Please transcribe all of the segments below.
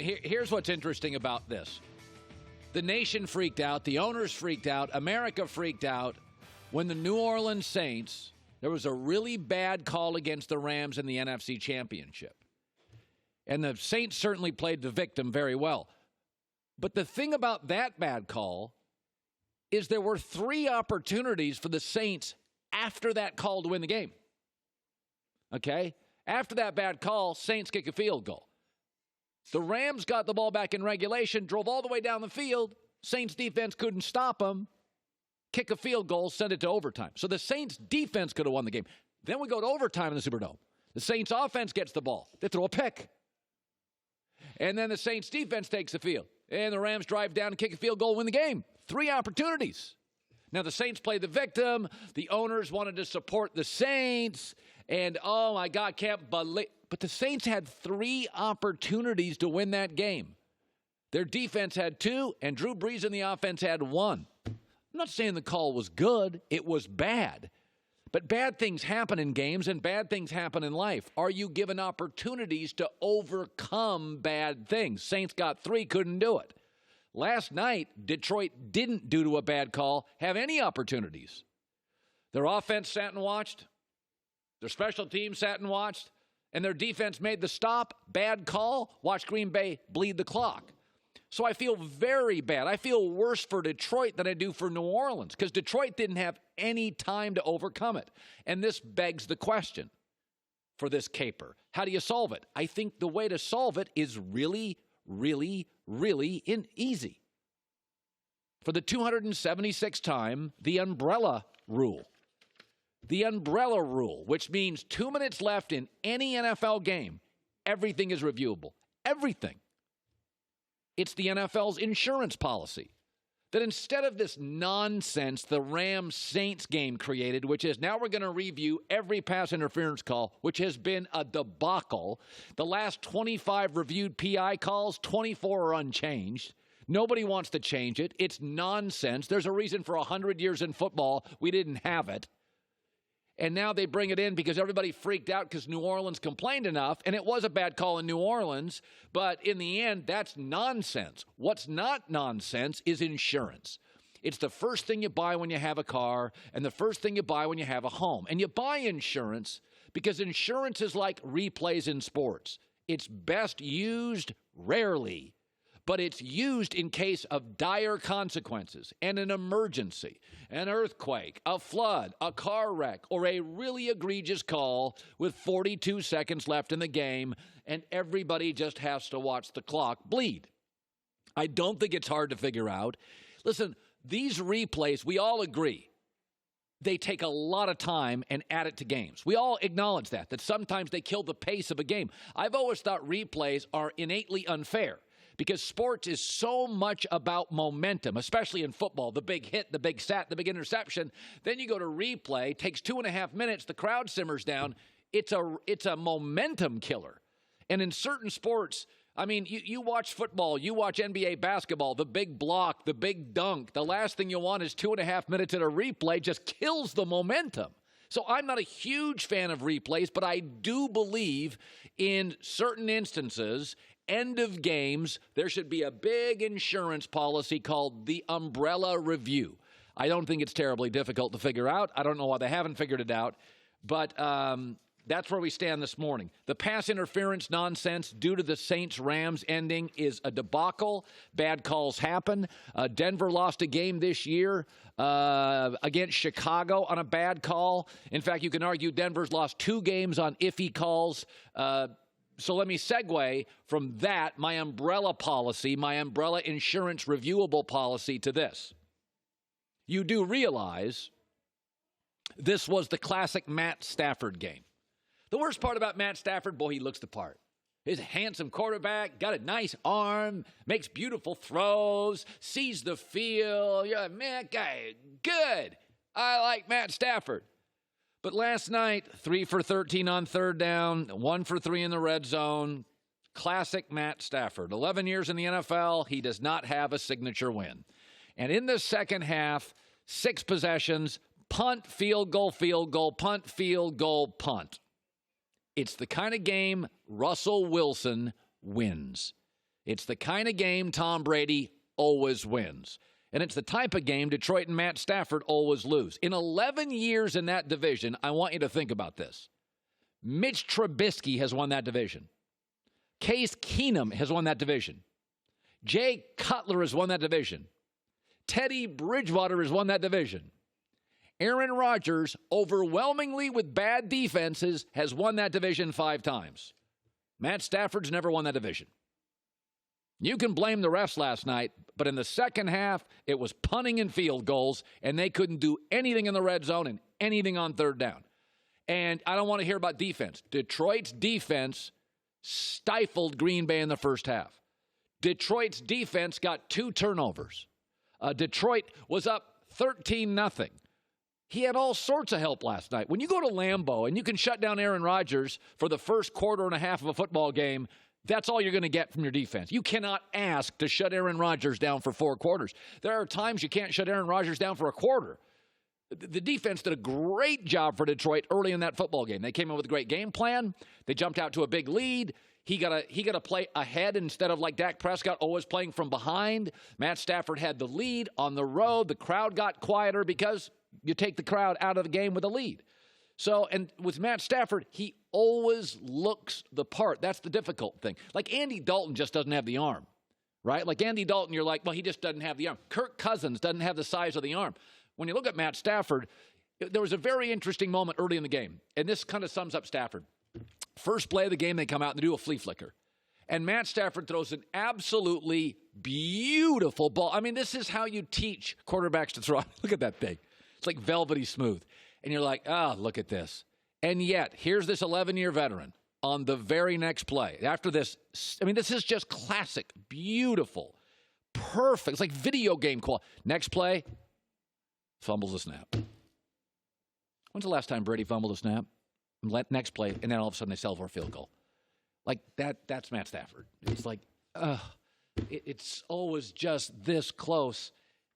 here's what's interesting about this. The nation freaked out. The owners freaked out. America freaked out when the New Orleans Saints, there was a really bad call against the Rams in the NFC Championship. And the Saints certainly played the victim very well. But the thing about that bad call is there were 3 opportunities for the Saints after that call to win the game. Okay? After that bad call, Saints kick a field goal. The Rams got the ball back in regulation, drove all the way down the field. Saints defense couldn't stop them. Kick a field goal, send it to overtime. So the Saints defense could have won the game. Then we go to overtime in the Superdome. The Saints offense gets the ball. They throw a pick. And then the Saints defense takes the field. And the Rams drive down and kick a field goal, win the game. 3 opportunities. Now, the Saints played the victim. The owners wanted to support the Saints. And, oh, my God, can't believe. But the Saints had 3 opportunities to win that game. Their defense had 2, and Drew Brees and the offense had 1. I'm not saying the call was good. It was bad. But bad things happen in games, and bad things happen in life. Are you given opportunities to overcome bad things? Saints got 3, couldn't do it. Last night, Detroit didn't, due to a bad call, have any opportunities. Their offense sat and watched. Their special team sat and watched. And their defense made the stop. Bad call. Watched Green Bay bleed the clock. So I feel very bad. I feel worse for Detroit than I do for New Orleans because Detroit didn't have any time to overcome it. And this begs the question for this caper. How do you solve it? I think the way to solve it is really, really, really easy. For the 276th time, the umbrella rule. The umbrella rule, which means 2 minutes left in any NFL game, everything is reviewable. Everything. It's the NFL's insurance policy. That instead of this nonsense the Rams-Saints game created, which is now we're going to review every pass interference call, which has been a debacle. The last 25 reviewed PI calls, 24 are unchanged. Nobody wants to change it. It's nonsense. There's a reason for 100 years in football we didn't have it. And now they bring it in because everybody freaked out because New Orleans complained enough. And it was a bad call in New Orleans. But in the end, that's nonsense. What's not nonsense is insurance. It's the first thing you buy when you have a car and the first thing you buy when you have a home. And you buy insurance because insurance is like replays in sports. It's best used rarely. But it's used in case of dire consequences and an emergency, an earthquake, a flood, a car wreck, or a really egregious call with 42 seconds left in the game, and everybody just has to watch the clock bleed. I don't think it's hard to figure out. Listen, these replays, we all agree, they take a lot of time and add it to games. We all acknowledge that sometimes they kill the pace of a game. I've always thought replays are innately unfair. Because sports is so much about momentum, especially in football, the big hit, the big sack, the big interception. Then you go to replay, takes 2.5 minutes, the crowd simmers down. It's a momentum killer. And in certain sports, I mean, you watch football, you watch NBA basketball, the big block, the big dunk. The last thing you want is 2.5 minutes at a replay, just kills the momentum. So I'm not a huge fan of replays, but I do believe in certain instances, end of games, there should be a big insurance policy called the umbrella review. I don't think it's terribly difficult to figure out. I don't know why they haven't figured it out, but that's where we stand this morning. The pass interference nonsense due to the Saints-Rams ending is a debacle. Bad calls happen. Denver lost a game this year against Chicago on a bad call. In fact, you can argue Denver's lost 2 games on iffy calls. So let me segue from that, my umbrella policy, my umbrella insurance reviewable policy, to this. You do realize this was the classic Matt Stafford game. The worst part about Matt Stafford, boy, he looks the part. He's a handsome quarterback, got a nice arm, makes beautiful throws, sees the field. You're like, man, that guy, good. I like Matt Stafford. But last night, 3 for 13 on third down, 1 for 3 in the red zone. Classic Matt Stafford. 11 years in the NFL, he does not have a signature win. And in the second half, 6 possessions, punt, field goal, punt, field goal, punt. It's the kind of game Russell Wilson wins. It's the kind of game Tom Brady always wins. And it's the type of game Detroit and Matt Stafford always lose. In 11 years in that division, I want you to think about this. Mitch Trubisky has won that division. Case Keenum has won that division. Jay Cutler has won that division. Teddy Bridgewater has won that division. Aaron Rodgers, overwhelmingly with bad defenses, has won that division 5 times. Matt Stafford's never won that division. You can blame the refs last night, but in the second half, it was punting and field goals, and they couldn't do anything in the red zone and anything on third down. And I don't want to hear about defense. Detroit's defense stifled Green Bay in the first half. Detroit's defense got 2 turnovers. Detroit was up 13-0. He had all sorts of help last night. When you go to Lambeau and you can shut down Aaron Rodgers for the first quarter and a half of a football game, that's all you're going to get from your defense. You cannot ask to shut Aaron Rodgers down for 4 quarters. There are times you can't shut Aaron Rodgers down for a quarter. The defense did a great job for Detroit early in that football game. They came in with a great game plan. They jumped out to a big lead. He got to play ahead instead of like Dak Prescott always playing from behind. Matt Stafford had the lead on the road. The crowd got quieter because you take the crowd out of the game with a lead. So, and with Matt Stafford, he always looks the part. That's the difficult thing. Like Andy Dalton just doesn't have the arm, right? Like Andy Dalton, you're like, well, he just doesn't have the arm. Kirk Cousins doesn't have the size of the arm. When you look at Matt Stafford, there was a very interesting moment early in the game, and this kind of sums up Stafford. First play of the game, they come out and they do a flea flicker. And Matt Stafford throws an absolutely beautiful ball. I mean, this is how you teach quarterbacks to throw. Look at that thing. It's like velvety smooth. And you're like, look at this. And yet, here's this 11-year veteran on the very next play. After this, I mean, this is just classic, beautiful, perfect. It's like video game quality. Next play, fumbles a snap. When's the last time Brady fumbled a snap? Next play, and then all of a sudden they settle for a field goal. Like, that's Matt Stafford. It's like, it's always just this close.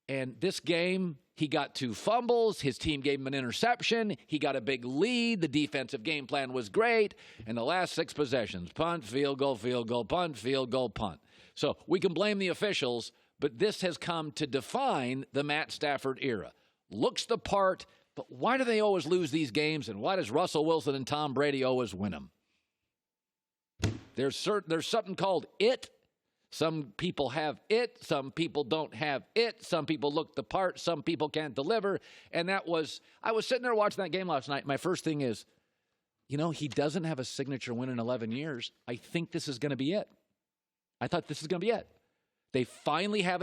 And this game, he got 2 fumbles. His team gave him an interception. He got a big lead. The defensive game plan was great. And the last 6 possessions, punt, field goal, punt, field goal, punt. So we can blame the officials, but this has come to define the Matt Stafford era. Looks the part, but why do they always lose these games, and why does Russell Wilson and Tom Brady always win them? There's something called it. Some people have it. Some people don't have it. Some people look the part. Some people can't deliver. And I was sitting there watching that game last night. My first thing is, he doesn't have a signature win in 11 years. I think this is going to be it. I thought this is going to be it. They finally have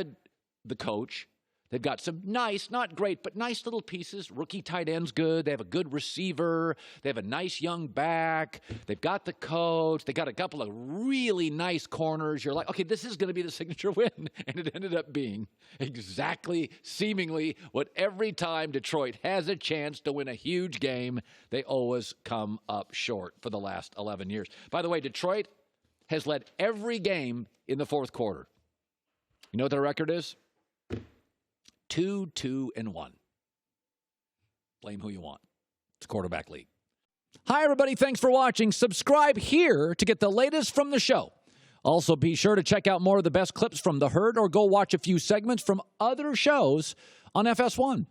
the coach. They've got some nice, not great, but nice little pieces. Rookie tight end's good. They have a good receiver. They have a nice young back. They've got the coach. They got a couple of really nice corners. You're like, okay, this is going to be the signature win. And it ended up being exactly, seemingly, what every time Detroit has a chance to win a huge game, they always come up short for the last 11 years. By the way, Detroit has led every game in the fourth quarter. You know what their record is? 2-2-1. Blame who you want. It's a quarterback league. Hi, everybody. Thanks for watching. Subscribe here to get the latest from the show. Also, be sure to check out more of the best clips from The Herd or go watch a few segments from other shows on FS1.